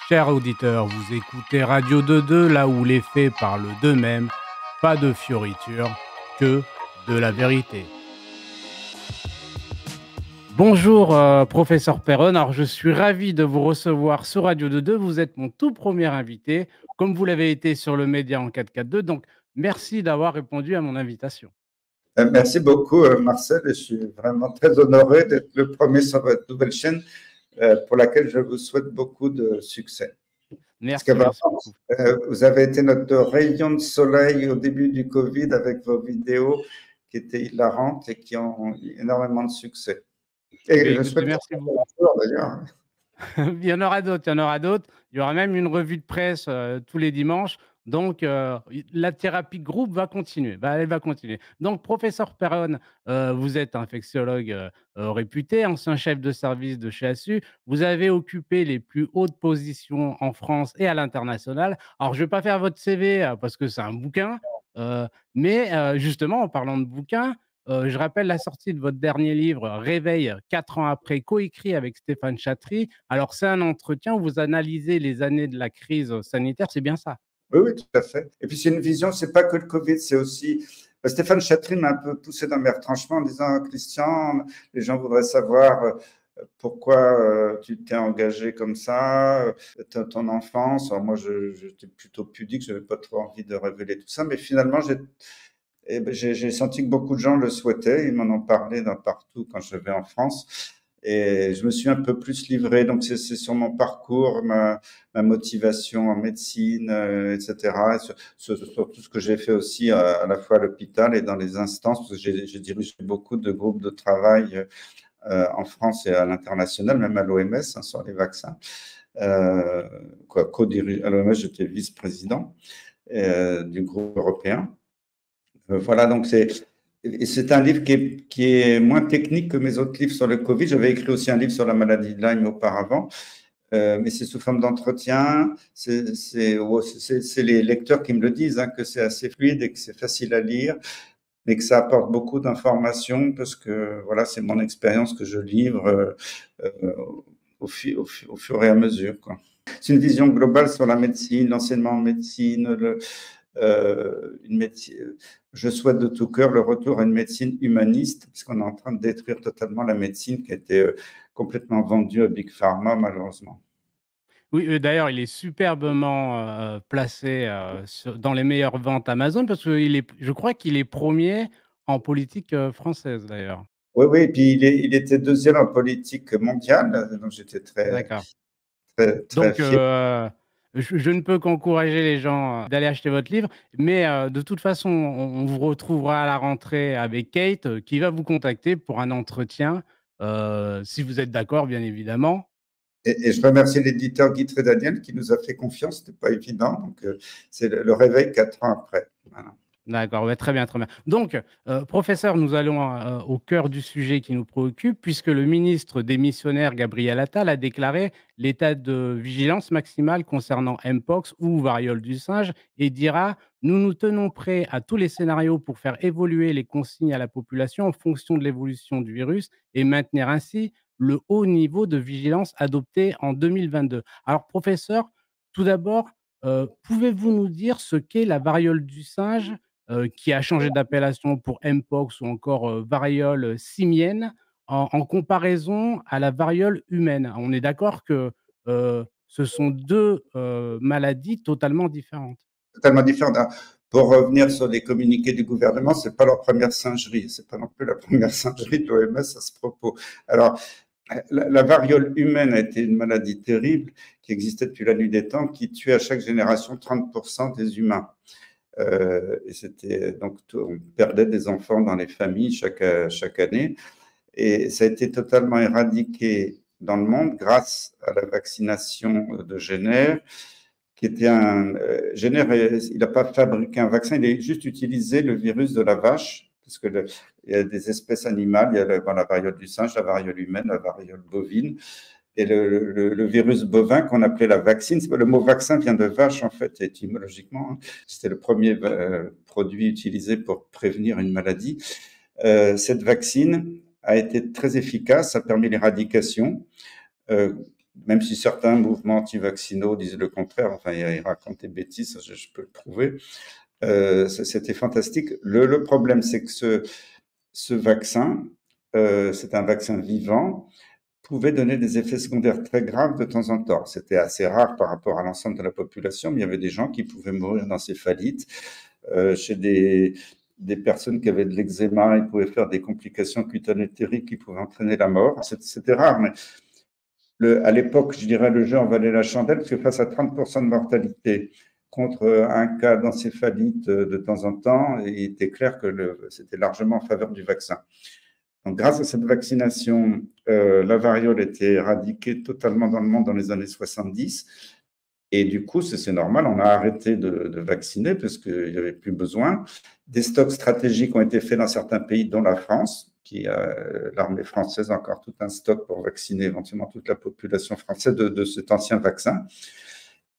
Chers auditeurs, vous écoutez Radio 22, là où les faits parlent d'eux-mêmes, pas de fioritures, que de la vérité. Bonjour, professeur Perron. Alors, je suis ravi de vous recevoir sur Radio 22. Vous êtes mon tout premier invité, comme vous l'avez été sur le Média en 442. Donc, merci d'avoir répondu à mon invitation. Merci beaucoup, Marcel. Et je suis vraiment très honoré d'être le premier sur votre nouvelle chaîne pour laquelle je vous souhaite beaucoup de succès. Merci, merci beaucoup. Vous avez été notre rayon de soleil au début du Covid avec vos vidéos qui étaient hilarantes et qui ont eu énormément de succès. Et je souhaite merci beaucoup. D'ailleurs. Il y en aura d'autres, il y en aura d'autres. Il y aura même une revue de presse tous les dimanches. Donc, la thérapie de groupe va continuer. Elle va continuer. Donc, professeur Perron, vous êtes infectiologue réputé, ancien chef de service de chez ASU. Vous avez occupé les plus hautes positions en France et à l'international. Alors, je ne vais pas faire votre CV parce que c'est un bouquin. Mais justement, en parlant de bouquin, je rappelle la sortie de votre dernier livre, Réveil, 4 ans après, coécrit avec Stéphane Chatry. Alors, c'est un entretien où vous analysez les années de la crise sanitaire, c'est bien ça? Oui, oui, tout à fait. Et puis, c'est une vision, c'est pas que le Covid, c'est aussi. Stéphane Chatry m'a un peu poussé dans mes retranchements en disant, Christian, les gens voudraient savoir pourquoi tu t'es engagé comme ça, ton enfance. Alors moi, j'étais plutôt pudique, je n'avais pas trop envie de révéler tout ça, mais finalement, j'ai senti que beaucoup de gens le souhaitaient. Ils m'en ont parlé partout quand je vais en France. Et je me suis un peu plus livré. Donc, c'est sur mon parcours, ma motivation en médecine, etc. Sur tout ce que j'ai fait aussi à la fois à l'hôpital et dans les instances, parce que j'ai dirigé beaucoup de groupes de travail en France et à l'international, même à l'OMS, hein, sur les vaccins. À l'OMS, j'étais vice-président du groupe européen. Voilà, donc c'est un livre qui est moins technique que mes autres livres sur le Covid. J'avais écrit aussi un livre sur la maladie de Lyme auparavant, mais c'est sous forme d'entretien. C'est les lecteurs qui me le disent, hein, que c'est assez fluide et que c'est facile à lire, mais que ça apporte beaucoup d'informations parce que voilà, c'est mon expérience que je livre au fur et à mesure, quoi. C'est une vision globale sur la médecine, l'enseignement en médecine, je souhaite de tout cœur le retour à une médecine humaniste, puisqu'on est en train de détruire totalement la médecine qui a été complètement vendue à Big Pharma, malheureusement. Oui, d'ailleurs, il est superbement placé dans les meilleures ventes Amazon parce que je crois qu'il est premier en politique française, d'ailleurs. Oui, oui, et puis il était deuxième en politique mondiale, donc j'étais D'accord. très Donc, fier. je ne peux qu'encourager les gens d'aller acheter votre livre, mais de toute façon, on vous retrouvera à la rentrée avec Kate qui va vous contacter pour un entretien, si vous êtes d'accord, bien évidemment. Et je remercie l'éditeur Guy Trédaniel qui nous a fait confiance, c'était pas évident, donc c'est le réveil 4 ans après. Voilà. D'accord, ouais, très bien, très bien. Donc, professeur, nous allons au cœur du sujet qui nous préoccupe, puisque le ministre démissionnaire Gabriel Attal a déclaré l'état de vigilance maximale concernant Mpox ou variole du singe et dira: nous nous tenons prêts à tous les scénarios pour faire évoluer les consignes à la population en fonction de l'évolution du virus et maintenir ainsi le haut niveau de vigilance adopté en 2022. Alors, professeur, tout d'abord, pouvez-vous nous dire ce qu'est la variole du singe qui a changé d'appellation pour Mpox ou encore variole simienne en comparaison à la variole humaine? On est d'accord que ce sont deux maladies totalement différentes. Totalement différent. Pour revenir sur les communiqués du gouvernement, c'est pas leur première singerie, c'est pas non plus la première singerie de l'OMS à ce propos. Alors, la variole humaine a été une maladie terrible qui existait depuis la nuit des temps, qui tuait à chaque génération 30% des humains. Et c'était donc on perdait des enfants dans les familles chaque année. Et ça a été totalement éradiqué dans le monde grâce à la vaccination de Jenner, qui était Jenner, il n'a pas fabriqué un vaccin, il a juste utilisé le virus de la vache, parce que il y a des espèces animales, il y a la variole du singe, la variole humaine, la variole bovine, et le virus bovin qu'on appelait la vaccine. Le mot vaccin vient de vache, en fait, étymologiquement. Hein. C'était le premier produit utilisé pour prévenir une maladie. Cette vaccine a été très efficace, a permis l'éradication. même si certains mouvements anti-vaccinaux disent le contraire, enfin, ils racontent des bêtises, je peux le prouver. C'était fantastique. Le problème, c'est que ce vaccin, c'est un vaccin vivant, pouvait donner des effets secondaires très graves de temps en temps. C'était assez rare par rapport à l'ensemble de la population, mais il y avait des gens qui pouvaient mourir d'encéphalite. Chez des personnes qui avaient de l'eczéma, ils pouvaient faire des complications cutanées terribles qui pouvaient entraîner la mort. C'était rare, mais à l'époque, je dirais, le jeu en valait la chandelle, parce que face à 30% de mortalité contre un cas d'encéphalite de temps en temps, il était clair que c'était largement en faveur du vaccin. Donc, grâce à cette vaccination, la variole était éradiquée totalement dans le monde dans les années 70. Et du coup, c'est normal, on a arrêté de vacciner parce qu'il n'y avait plus besoin. Des stocks stratégiques ont été faits dans certains pays, dont la France, l'armée française a encore tout un stock pour vacciner éventuellement toute la population française de cet ancien vaccin.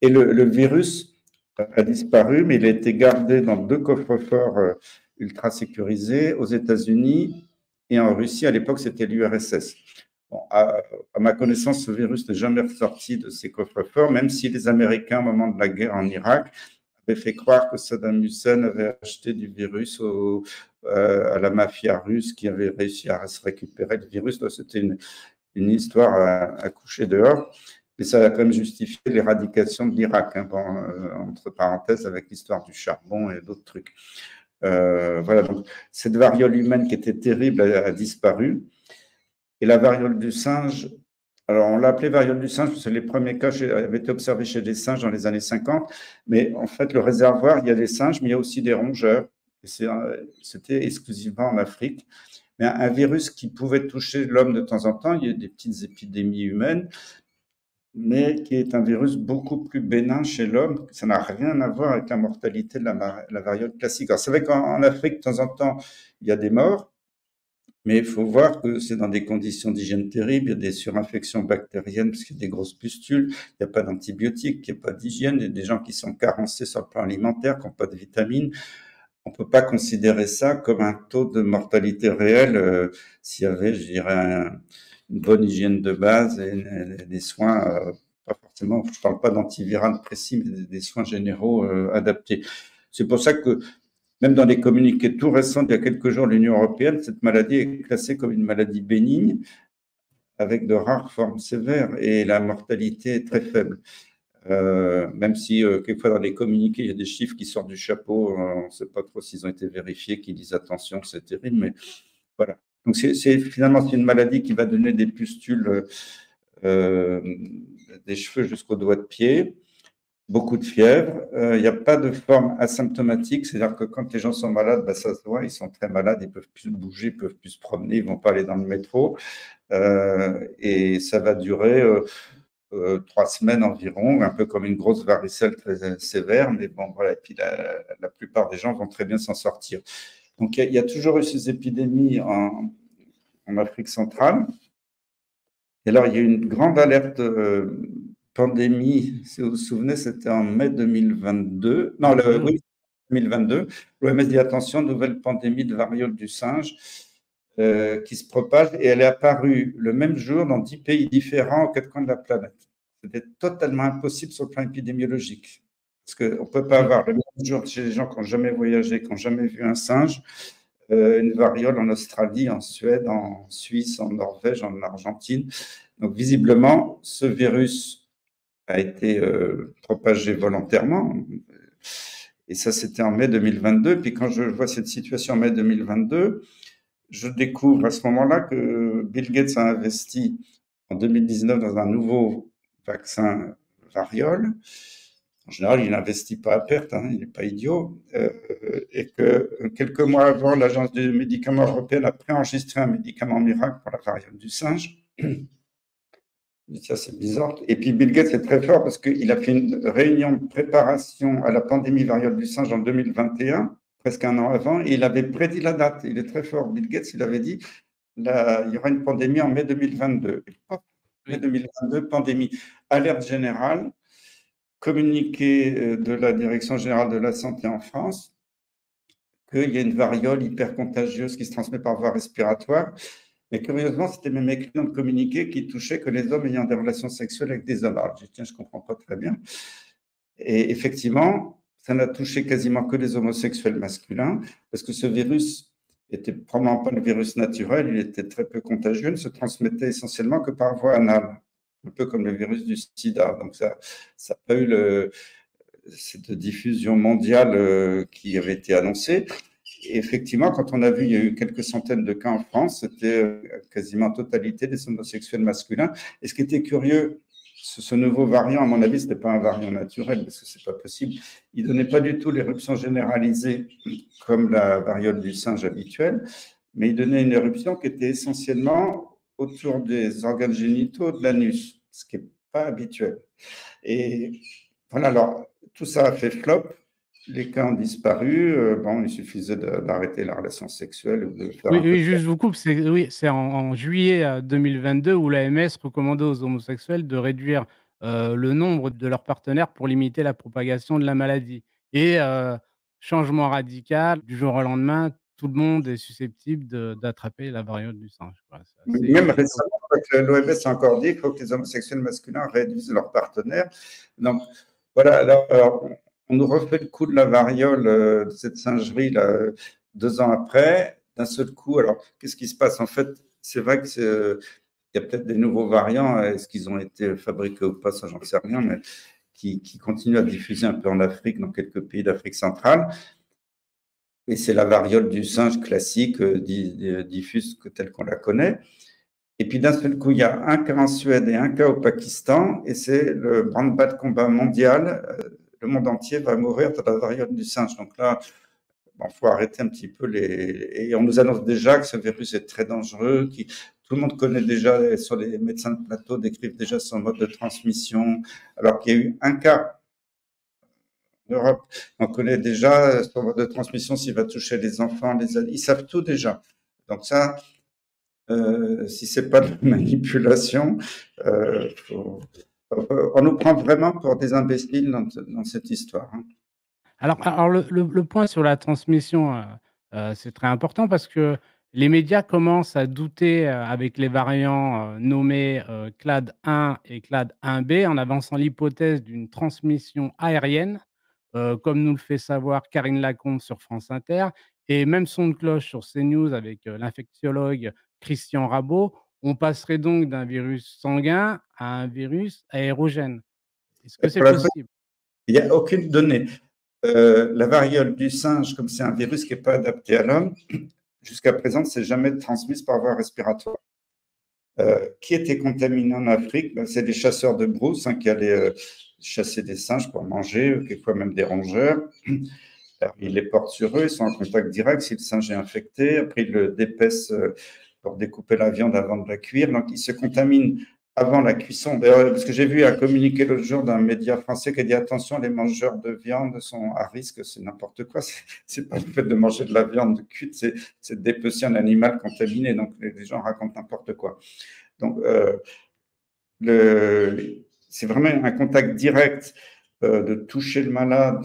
Et le virus a disparu, mais il a été gardé dans 2 coffres-forts ultra sécurisés aux États-Unis et en Russie. À l'époque, c'était l'URSS. Bon, à ma connaissance, ce virus n'est jamais ressorti de ces coffres-forts, même si les Américains, au moment de la guerre en Irak, avaient fait croire que Saddam Hussein avait acheté du virus à la mafia russe qui avait réussi à se récupérer le virus. C'était une histoire à coucher dehors. Mais ça a quand même justifié l'éradication de l'Irak, hein, entre parenthèses, avec l'histoire du charbon et d'autres trucs. Voilà, donc cette variole humaine qui était terrible a disparu. Et la variole du singe, alors on l'a appelée variole du singe parce que les premiers cas avaient été observés chez des singes dans les années 50, mais en fait, le réservoir, il y a des singes, mais il y a aussi des rongeurs. C'était exclusivement en Afrique. Mais un virus qui pouvait toucher l'homme de temps en temps, il y a des petites épidémies humaines, mais qui est un virus beaucoup plus bénin chez l'homme. Ça n'a rien à voir avec la mortalité de la variole classique. Alors, c'est vrai qu'en Afrique, de temps en temps, il y a des morts, mais il faut voir que c'est dans des conditions d'hygiène terribles, il y a des surinfections bactériennes parce qu'il y a des grosses pustules, il n'y a pas d'antibiotiques, il n'y a pas d'hygiène, il y a des gens qui sont carencés sur le plan alimentaire, qui n'ont pas de vitamines. On ne peut pas considérer ça comme un taux de mortalité réel s'il y avait, je dirais, une bonne hygiène de base et des soins, pas forcément, je ne parle pas d'antiviral précis, mais des soins généraux adaptés. C'est pour ça que même dans les communiqués tout récents d'il y a quelques jours, l'Union européenne, cette maladie est classée comme une maladie bénigne avec de rares formes sévères et la mortalité est très faible. Même si quelquefois dans les communiqués, il y a des chiffres qui sortent du chapeau, on ne sait pas trop s'ils ont été vérifiés, qui disent attention, c'est terrible, mais voilà. Donc finalement, c'est une maladie qui va donner des pustules des cheveux jusqu'aux doigts de pied, beaucoup de fièvre. Il n'y a pas de forme asymptomatique, c'est-à-dire que quand les gens sont malades, ben, ça se voit, ils sont très malades, ils ne peuvent plus bouger, ils ne peuvent plus se promener, ils ne vont pas aller dans le métro. Et ça va durer 3 semaines environ, un peu comme une grosse varicelle très sévère, mais bon, voilà. Et puis la plupart des gens vont très bien s'en sortir. Donc il y a toujours eu ces épidémies en Afrique centrale. Et alors, il y a eu une grande alerte pandémie, si vous vous souvenez, c'était en mai 2022. Non, oui, 2022. L'OMS dit attention, nouvelle pandémie de variole du singe qui se propage et elle est apparue le même jour dans 10 pays différents aux 4 coins de la planète. C'était totalement impossible sur le plan épidémiologique. Parce qu'on ne peut pas avoir le même jour chez les gens qui n'ont jamais voyagé, qui n'ont jamais vu un singe, une variole en Australie, en Suède, en Suisse, en Norvège, en Argentine. Donc visiblement, ce virus a été propagé volontairement. Et ça, c'était en mai 2022. Puis quand je vois cette situation en mai 2022, je découvre à ce moment-là que Bill Gates a investi en 2019 dans un nouveau vaccin variole. En général, il n'investit pas à perte, hein, il n'est pas idiot. Et que quelques mois avant, l'Agence du médicament européenne a préenregistré un médicament miracle pour la variole du singe. Ça, c'est bizarre. Et puis Bill Gates est très fort parce qu'il a fait une réunion de préparation à la pandémie variole du singe en 2021, presque un an avant, et il avait prédit la date. Il est très fort. Bill Gates, il avait dit il y aura une pandémie en mai 2022. Et hop, mai 2022, pandémie. Alerte générale, communiqué de la Direction générale de la santé en France, qu'il y a une variole hyper contagieuse qui se transmet par voie respiratoire. Mais curieusement, c'était même écrit dans le communiqué qui touchait que les hommes ayant des relations sexuelles avec des hommes. Alors, je dis, tiens, je ne comprends pas très bien. Et effectivement, ça n'a touché quasiment que les homosexuels masculins, parce que ce virus était probablement pas le virus naturel, il était très peu contagieux, il ne se transmettait essentiellement que par voie anale, un peu comme le virus du sida. Donc ça n'a pas eu cette diffusion mondiale qui avait été annoncée. Et effectivement, quand on a vu, il y a eu quelques centaines de cas en France, c'était quasiment totalité des homosexuels masculins. Et ce qui était curieux, ce nouveau variant, à mon avis, ce n'était pas un variant naturel, parce que ce n'est pas possible. Il ne donnait pas du tout l'éruption généralisée comme la variole du singe habituelle, mais il donnait une éruption qui était essentiellement autour des organes génitaux de l'anus, ce qui n'est pas habituel. Et voilà, alors tout ça a fait flop. Les cas ont disparu. Bon, il suffisait d'arrêter la relation sexuelle ou de faire Oui, un peu oui, de... juste je vous coupe, c'est en juillet 2022 où l'AMS recommandait aux homosexuels de réduire, le nombre de leurs partenaires pour limiter la propagation de la maladie et changement radical, du jour au lendemain, tout le monde est susceptible d'attraper la variole du singe, quoi. C'est assez Même étonnant. récemment, l'OMS a encore dit qu'il faut que les homosexuels masculins réduisent leurs partenaires. Donc, voilà, alors, on nous refait le coup de la variole, de cette singerie, là, 2 ans après, d'un seul coup. Alors, qu'est-ce qui se passe? En fait, c'est vrai qu'il y a peut-être des nouveaux variants. Est-ce qu'ils ont été fabriqués ou pas? Ça, j'en sais rien, mais qui continuent à diffuser un peu en Afrique, dans quelques pays d'Afrique centrale. Et c'est la variole du singe classique, diffuse telle qu'on la connaît. Et puis d'un seul coup, il y a un cas en Suède et un cas au Pakistan, et c'est le branle-bas de combat mondial. Le monde entier va mourir de la variole du singe. Donc là, il faut arrêter un petit peu Et on nous annonce déjà que ce virus est très dangereux, tout le monde connaît déjà, sur les médecins de plateau décrivent déjà son mode de transmission, alors qu'il y a eu un cas en Europe. On connaît déjà son mode de transmission, s'il va toucher les enfants, les adultes. Ils savent tout déjà. Donc ça, si c'est pas de manipulation, on nous prend vraiment pour des imbéciles dans cette histoire, hein. Alors le point sur la transmission, c'est très important parce que les médias commencent à douter, avec les variants, nommés, clade 1 et clade 1B en avançant l'hypothèse d'une transmission aérienne, comme nous le fait savoir Karine Lacombe sur France Inter et même son de cloche sur CNews avec, l'infectiologue Christian Rabot. On passerait donc d'un virus sanguin à un virus aérogène. Est-ce que c'est Pour l'instant, possible? il n'y a aucune donnée. La variole du singe, comme c'est un virus qui n'est pas adapté à l'homme, jusqu'à présent, c'est jamais transmise par voie respiratoire. Qui était contaminé en Afrique? Ben, c'est des chasseurs de brousse, hein, qui allaient chasser des singes pour manger, quelquefois même des rongeurs. Alors, ils les portent sur eux, ils sont en contact direct. Si le singe est infecté, après ils le dépècent pour découper la viande avant de la cuire. Donc, ils se contaminent avant la cuisson. D'ailleurs, parce que j'ai vu un communiqué l'autre jour d'un média français qui a dit attention, les mangeurs de viande sont à risque, c'est n'importe quoi. C'est pas le fait de manger de la viande cuite, c'est de dépecer un animal contaminé. Donc, les gens racontent n'importe quoi. Donc, c'est vraiment un contact direct de toucher le malade.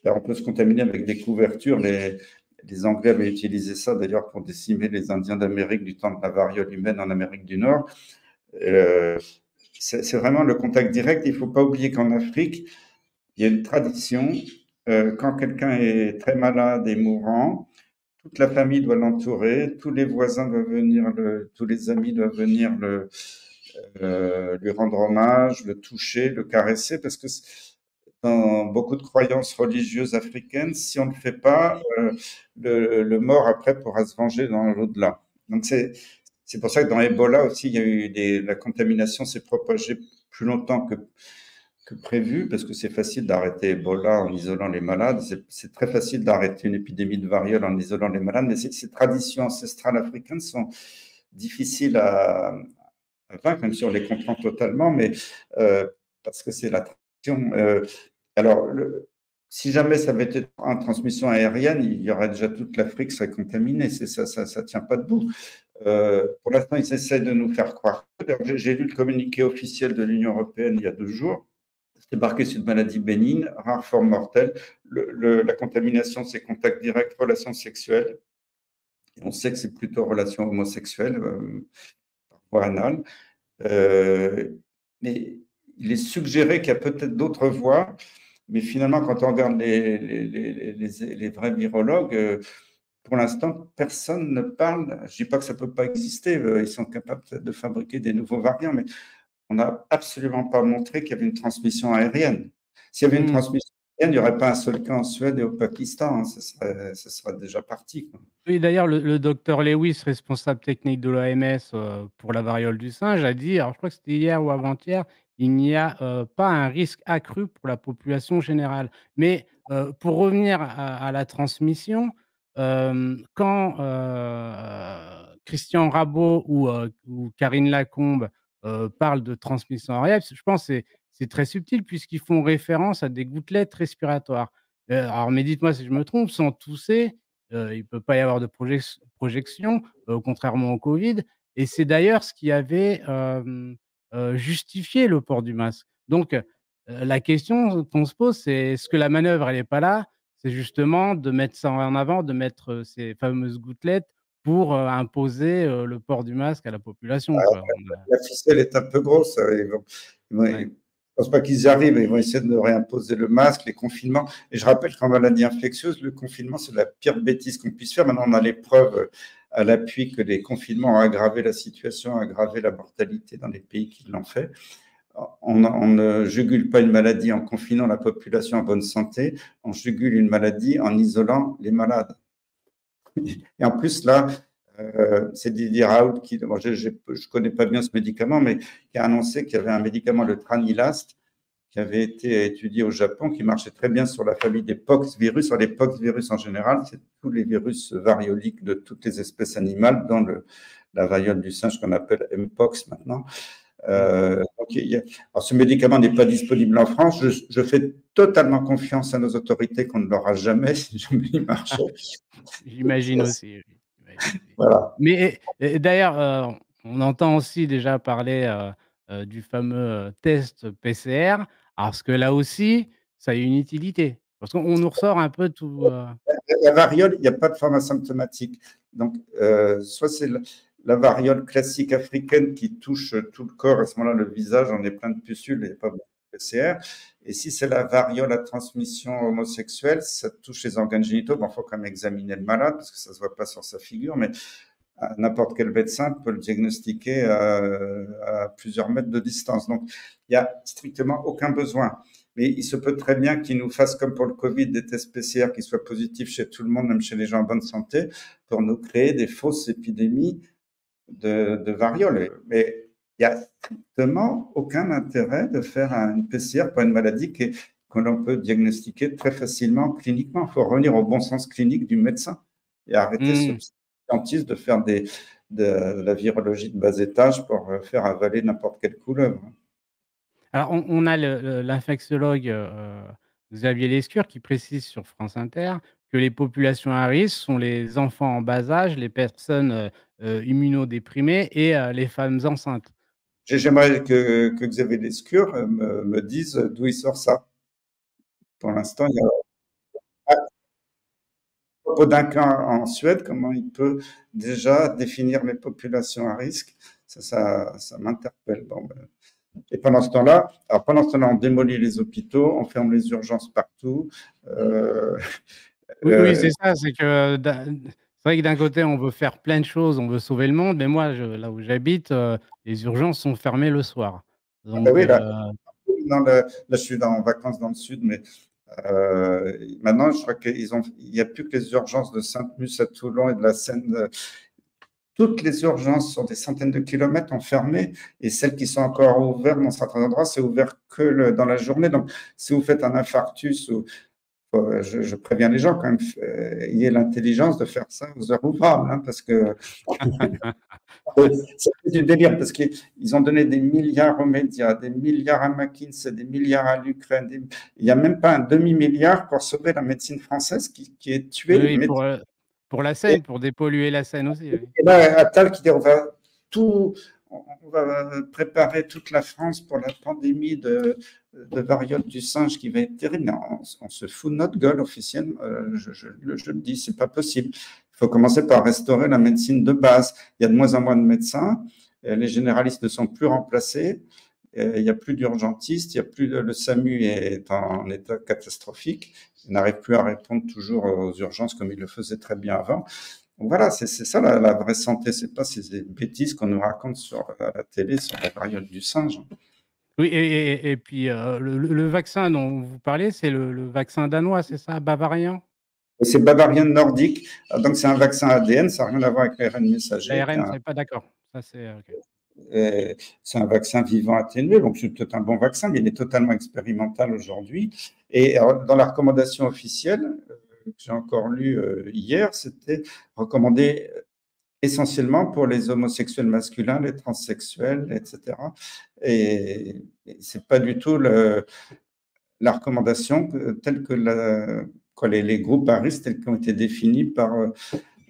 On peut se contaminer avec des couvertures. Les Anglais avaient utilisé ça d'ailleurs pour décimer les Indiens d'Amérique du temps de la variole humaine en Amérique du Nord. C'est vraiment le contact direct. Il ne faut pas oublier qu'en Afrique, il y a une tradition. Quand quelqu'un est très malade et mourant, toute la famille doit l'entourer, tous les voisins doivent venir, tous les amis doivent venir lui rendre hommage, le toucher, le caresser, parce que dans beaucoup de croyances religieuses africaines, si on ne le fait pas, le mort après pourra se venger dans l'au-delà. Donc c'est pour ça que dans Ebola aussi, il y a eu la contamination s'est propagée plus longtemps que prévu, parce que c'est facile d'arrêter Ebola en isolant les malades. C'est très facile d'arrêter une épidémie de variole en isolant les malades, mais ces traditions ancestrales africaines sont difficiles à vaincre, même si on les comprend totalement, mais parce que c'est la tradition. Alors, si jamais ça avait été en transmission aérienne, il y aurait déjà toute l'Afrique serait contaminée. Ça tient pas debout. Pour l'instant, ils essaient de nous faire croire. J'ai lu le communiqué officiel de l'Union européenne il y a 2 jours. C'est marqué sur une maladie bénigne, rare forme mortelle. La contamination, c'est contact direct, relations sexuelles. On sait que c'est plutôt relation homosexuelle, voire anale. Euh, mais il est suggéré qu'il y a peut-être d'autres voies, mais finalement, quand on regarde les vrais virologues, pour l'instant, personne ne parle. Je ne dis pas que ça ne peut pas exister, ils sont capables de fabriquer des nouveaux variants, mais on n'a absolument pas montré qu'il y avait une transmission aérienne. S'il y avait une Mmh. transmission aérienne, il n'y aurait pas un seul cas en Suède et au Pakistan, hein, ça serait déjà parti, quoi. Oui, d'ailleurs, le docteur Lewis, responsable technique de l'OMS, pour la variole du singe, a dit, alors je crois que c'était hier ou avant-hier: «Il n'y a, pas un risque accru pour la population générale». Mais, pour revenir à la transmission, quand, Christian Rabot ou Karine Lacombe, parlent de transmission aérienne, je pense que c'est très subtil puisqu'ils font référence à des gouttelettes respiratoires. Alors mais dites-moi si je me trompe, sans tousser, il ne peut pas y avoir de projection, contrairement au Covid, et c'est d'ailleurs ce qui avait, justifié le port du masque. Donc, la question qu'on se pose, c'est est-ce que la manœuvre, elle est pas là? C'est justement de mettre ça en avant, de mettre, ces fameuses gouttelettes pour, imposer, le port du masque à la population, quoi. On a La ficelle est un peu grosse. Ouais. Je ne pense pas qu'ils y arrivent. Ils vont essayer de réimposer le masque, les confinements. Et je rappelle qu'en maladie infectieuse, le confinement, c'est la pire bêtise qu'on puisse faire. Maintenant, on a les preuves à l'appui que les confinements ont aggravé la situation, aggravé la mortalité dans les pays qui l'ont fait. On ne jugule pas une maladie en confinant la population en bonne santé, on jugule une maladie en isolant les malades. Et en plus, là, c'est Didier Raoult qui, moi, je ne connais pas bien ce médicament, mais qui a annoncé qu'il y avait un médicament, le Tranilast, qui avait été étudié au Japon, qui marchait très bien sur la famille des poxvirus. Sur les poxvirus en général, c'est tous les virus varioliques de toutes les espèces animales, dont la variole du singe qu'on appelle Mpox maintenant. Mmh. Alors, ce médicament n'est pas disponible en France. Je fais totalement confiance à nos autorités qu'on ne l'aura jamais si jamais il marche. J'imagine aussi, oui, j'imagine aussi. Voilà. Mais et d'ailleurs, on entend aussi déjà parler, du fameux, test PCR. Parce que là aussi, ça a une utilité. Parce qu'on nous ressort un peu tout, La variole, il n'y a pas de forme asymptomatique. Donc, soit c'est la variole classique africaine qui touche tout le corps, à ce moment-là, le visage, on est plein de pustules, il n'y a pas beaucoup de PCR. Et si c'est la variole à transmission homosexuelle, ça touche les organes génitaux. Bon, il faut quand même examiner le malade parce que ça ne se voit pas sur sa figure, mais n'importe quel médecin peut le diagnostiquer à plusieurs mètres de distance. Donc, il n'y a strictement aucun besoin. Mais il se peut très bien qu'ils nous fassent, comme pour le Covid, des tests PCR qui soient positifs chez tout le monde, même chez les gens en bonne santé, pour nous créer des fausses épidémies de variole. Mais il n'y a strictement aucun intérêt de faire une PCR pour une maladie que l'on peut diagnostiquer très facilement cliniquement. Il faut revenir au bon sens clinique du médecin et arrêter ce mmh. scientiste de faire de la virologie de bas étage pour faire avaler n'importe quelle couleuvre. Alors on a l'infectiologue, Xavier Lescure qui précise sur France Inter que les populations à risque sont les enfants en bas âge, les personnes, immunodéprimées et les femmes enceintes. J'aimerais que Xavier Lescure me dise d'où il sort ça. Pour l'instant, il y a à propos d'un cas en Suède, comment il peut déjà définir les populations à risque. Ça m'interpelle. Bon, ben. Et pendant ce temps-là, on démolit les hôpitaux, on ferme les urgences partout. Euh, Oui, oui, euh, c'est ça, c'est que c'est vrai que d'un côté, on veut faire plein de choses, on veut sauver le monde, mais moi, là où j'habite, les urgences sont fermées le soir. ben Donc oui, là, là, je suis en vacances dans le sud, mais maintenant, je crois il n'y a plus que les urgences de Sainte-Musse à Toulon et de la Seine. Toutes les urgences sur des centaines de kilomètres ont fermé et celles qui sont encore ouvertes dans certains endroits, c'est ouvert que dans la journée. Donc, si vous faites un infarctus, je préviens les gens quand même, ayez l'intelligence de faire ça aux heures ouvrables, hein, parce que c'est du délire, parce qu'ils ont donné des milliards aux médias, des milliards à McKinsey, des milliards à l'Ukraine. Il n'y a même pas un demi-milliard pour sauver la médecine française qui est oui, tuée. oui, pour la Seine, pour dépolluer la Seine aussi, oui. Et là, Attal qui dit on va préparer toute la France pour la pandémie de variole du singe qui va être terrible. On se fout de notre gueule officiellement. Je le dis, c'est pas possible. Il faut commencer par restaurer la médecine de base. Il y a de moins en moins de médecins, les généralistes ne sont plus remplacés, il n'y a plus d'urgentistes, il y a plus le SAMU est en état catastrophique, il n'arrive plus à répondre toujours aux urgences comme il le faisait très bien avant. Donc voilà, c'est ça la vraie santé, c'est pas ces bêtises qu'on nous raconte à la télé sur la variole du singe. Oui et puis, le vaccin dont vous parlez, c'est le vaccin danois, c'est ça? Bavarien? C'est Bavarian Nordique, donc c'est un vaccin ADN, ça n'a rien à voir avec l'ARN messager. L'ARN, c'est pas d'accord. Ça, c'est OK. C'est un vaccin vivant atténué, donc c'est peut-être un bon vaccin, mais il est totalement expérimental aujourd'hui. Et dans la recommandation officielle que j'ai encore lue hier, c'était recommandé essentiellement pour les homosexuels masculins, les transsexuels, etc. Et c'est pas du tout la recommandation telle que les groupes à risque tels qu'ils ont été définis par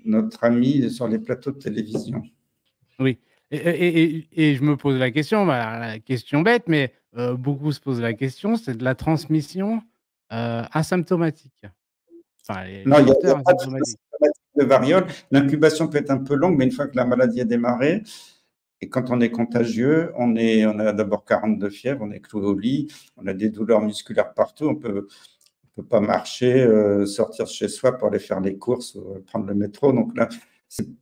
notre ami sur les plateaux de télévision. Oui et je me pose la question, bah, la question bête, mais beaucoup se posent la question, c'est de la transmission, asymptomatique. Enfin, les Non, il n'y a porteurs pas de asymptomatiques. variole. L'incubation peut être un peu longue, mais une fois que la maladie est démarrée, et quand on est contagieux, on a d'abord 42 fièvres, on est cloué au lit, on a des douleurs musculaires partout, on peut pas marcher, sortir de chez soi pour aller faire les courses, prendre le métro. Donc là,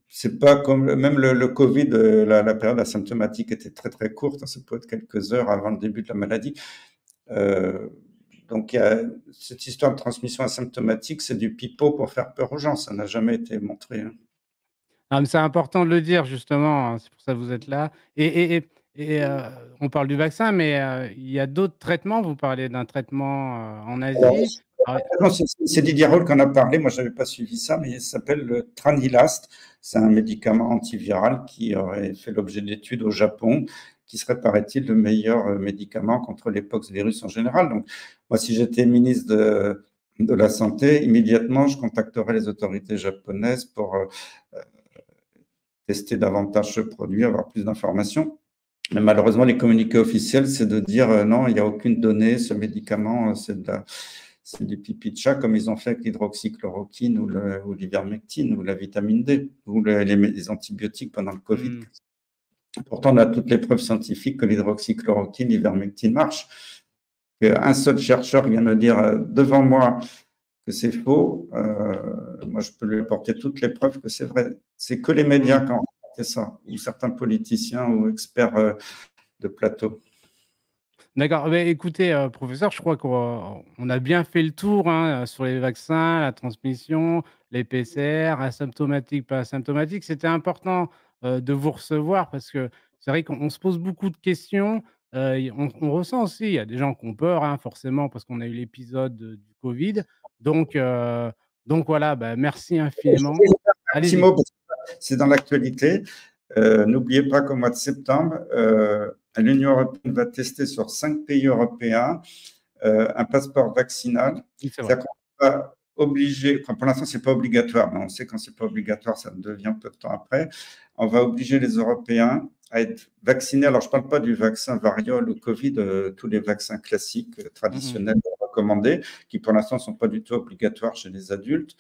c'est pas comme même le Covid, la période asymptomatique était très très courte, hein, ça peut être quelques heures avant le début de la maladie. Donc, il y a cette histoire de transmission asymptomatique, c'est du pipeau pour faire peur aux gens. Ça n'a jamais été montré, hein. Ah mais c'est important de le dire justement, hein, c'est pour ça que vous êtes là on parle du vaccin, mais il y a d'autres traitements. Vous parlez d'un traitement, en Alors, Asie. Alors non, c'est Didier Raoult qui en a parlé. Moi, je n'avais pas suivi ça, mais il s'appelle le Tranilast. C'est un médicament antiviral qui aurait fait l'objet d'études au Japon, qui serait, paraît-il, le meilleur médicament contre les poxvirus en général. Donc, moi, si j'étais ministre de la Santé, immédiatement, je contacterais les autorités japonaises pour tester davantage ce produit, avoir plus d'informations. Mais malheureusement, les communiqués officiels, c'est de dire non, il n'y a aucune donnée, ce médicament, c'est du pipi de chat, comme ils ont fait avec l'hydroxychloroquine ou l'ivermectine ou la vitamine D ou les antibiotiques pendant le Covid. mmh. Pourtant, on a toutes les preuves scientifiques que l'hydroxychloroquine, l'ivermectine marche. Un seul chercheur vient me dire devant moi que c'est faux. Moi, je peux lui apporter toutes les preuves que c'est vrai. C'est que les médias Mmh. qui ont raconté ça, ou certains politiciens ou experts de plateau. D'accord, beh, écoutez, professeur, je crois qu'on a bien fait le tour, hein, sur les vaccins, la transmission, les PCR, asymptomatiques, pas asymptomatiques. C'était important, de vous recevoir parce que c'est vrai qu'on se pose beaucoup de questions, y on ressent aussi, il y a des gens qui ont peur, hein, forcément parce qu'on a eu l'épisode, du covid. Donc heu, donc voilà, bah, merci Je infiniment. voulais dire un petit Allez-y. mot, parce que c'est dans l'actualité. N'oubliez pas qu'au mois de septembre, l'Union européenne va tester sur 5 pays européens un passeport vaccinal. Oui, c'est vrai. C'est-à-dire qu'on va obliger, enfin, pour l'instant, c'est pas obligatoire, mais on sait quand c'est pas obligatoire, ça le devient peu de temps après. On va obliger les Européens à être vaccinés. Alors, je parle pas du vaccin variole ou Covid, tous les vaccins classiques, Mmh mh. traditionnels, recommandés, qui pour l'instant sont pas du tout obligatoires chez les adultes,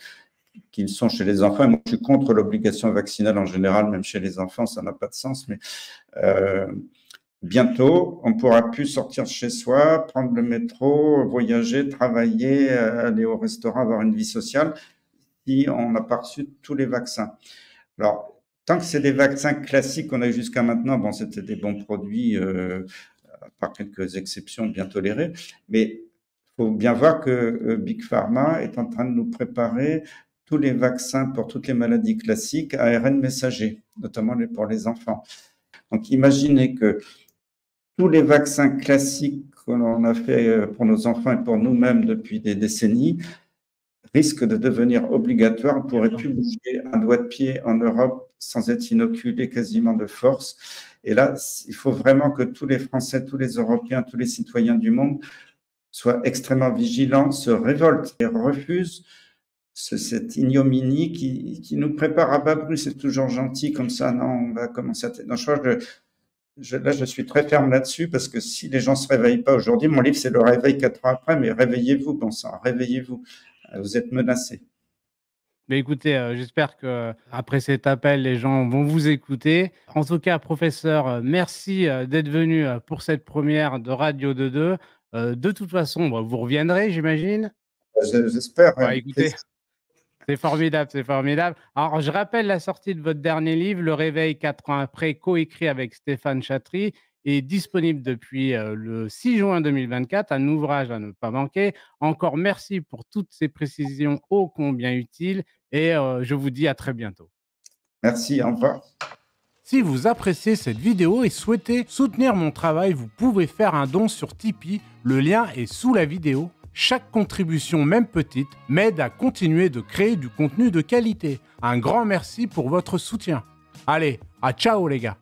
qu'ils sont chez les enfants. Et moi, je suis contre l'obligation vaccinale en général, même chez les enfants, ça n'a pas de sens. Mais euh, bientôt, on ne pourra plus sortir de chez soi, prendre le métro, voyager, travailler, aller au restaurant, avoir une vie sociale, si on n'a pas reçu tous les vaccins. Alors, tant que c'est des vaccins classiques qu'on a eu jusqu'à maintenant, bon, c'était des bons produits, par quelques exceptions bien tolérées, mais il faut bien voir que Big Pharma est en train de nous préparer tous les vaccins pour toutes les maladies classiques à ARN messager, notamment pour les enfants. Donc, imaginez que tous les vaccins classiques que l'on a fait pour nos enfants et pour nous-mêmes depuis des décennies risquent de devenir obligatoires. On ne Bien pourrait sûr. plus bouger un doigt de pied en Europe sans être inoculé quasiment de force. Et là, il faut vraiment que tous les Français, tous les Européens, tous les citoyens du monde soient extrêmement vigilants, se révoltent et refusent cette ignominie qui nous prépare à bas bruit. C'est toujours gentil comme ça. Non, on va commencer à... Non, là, je suis très ferme là-dessus parce que si les gens ne se réveillent pas aujourd'hui, mon livre, c'est le réveil 4 ans après, mais réveillez-vous, bon sang, réveillez-vous. Vous êtes menacés. Mais écoutez, j'espère qu'après cet appel, les gens vont vous écouter. En tout cas, professeur, merci, d'être venu, pour cette première de Radio 22. De toute façon, bah, vous reviendrez, j'imagine? J'espère, Bah, avec écoutez, plaisir. c'est formidable, c'est formidable. Alors, je rappelle la sortie de votre dernier livre, Le Réveil 4 ans après, coécrit avec Stéphane Chatry, est disponible depuis, le 6 juin 2024, un ouvrage à ne pas manquer. Encore merci pour toutes ces précisions ô combien utiles et je vous dis à très bientôt. Merci, au revoir. Si vous appréciez cette vidéo et souhaitez soutenir mon travail, vous pouvez faire un don sur Tipeee, le lien est sous la vidéo. Chaque contribution, même petite, m'aide à continuer de créer du contenu de qualité. Un grand merci pour votre soutien. Allez, à ciao les gars!